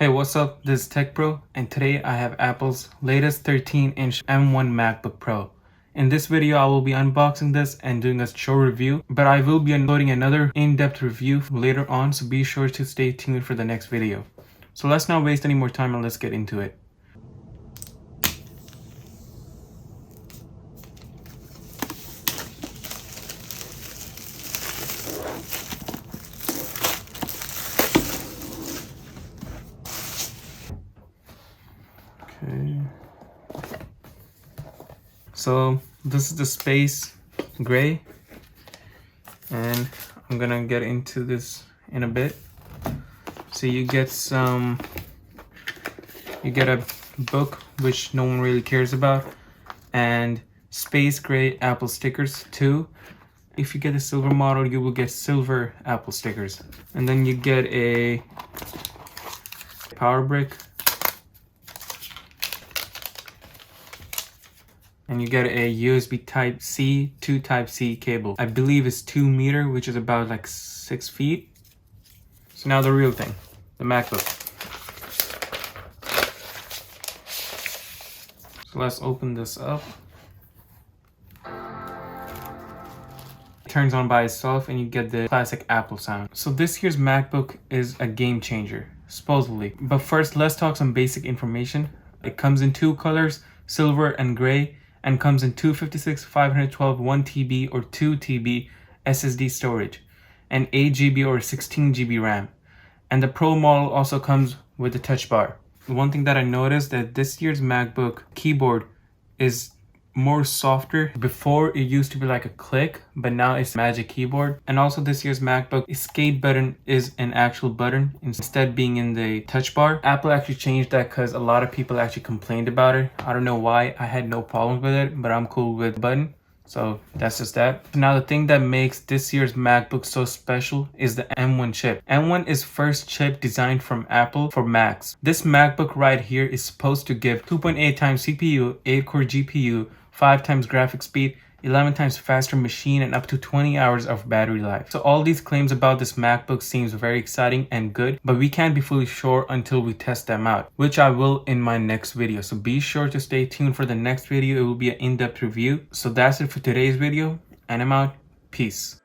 Hey, what's up? This is TechPro, and today I have Apple's latest 13-inch M1 MacBook Pro. In this video, I will be unboxing this and doing a short review, but I will be uploading another in-depth review later on, so be sure to stay tuned for the next video. So let's not waste any more time and let's get into it. Okay. So this is the space gray, and I'm gonna get into this in a bit. So you get a book, which no one really cares about, and space gray Apple stickers too. If you get the silver model, you will get silver Apple stickers. And then you get a power brick, and you get a USB Type-C to Type-C cable. I believe it's 2 meters, which is about like 6 feet. So now the real thing, the MacBook. So let's open this up. It turns on by itself and you get the classic Apple sound. So this year's MacBook is a game changer, supposedly. But first, let's talk some basic information. It comes in 2 colors, silver and gray, and comes in 256, 512, 1 TB or 2 TB SSD storage, and 8 GB or 16 GB RAM. And the Pro model also comes with a touch bar. One thing that I noticed that this year's MacBook keyboard is more softer. Before it used to be like a click, but now it's magic keyboard. And also this year's MacBook escape button is an actual button instead being in the touch bar. Apple actually changed that because a lot of people actually complained about it. I don't know why. I had no problems with it, but I'm cool with the button. So that's just that. Now the thing that makes this year's MacBook so special is the M1 chip. M1 is first chip designed from Apple for Macs. This MacBook right here is supposed to give 2.8 times CPU, 8 core GPU, 5 times graphic speed, 11 times faster machine, and up to 20 hours of battery life. So all these claims about this MacBook seems very exciting and good, but we can't be fully sure until we test them out, which I will in my next video. So be sure to stay tuned for the next video. It will be an in-depth review. So that's it for today's video, and I'm out. Peace.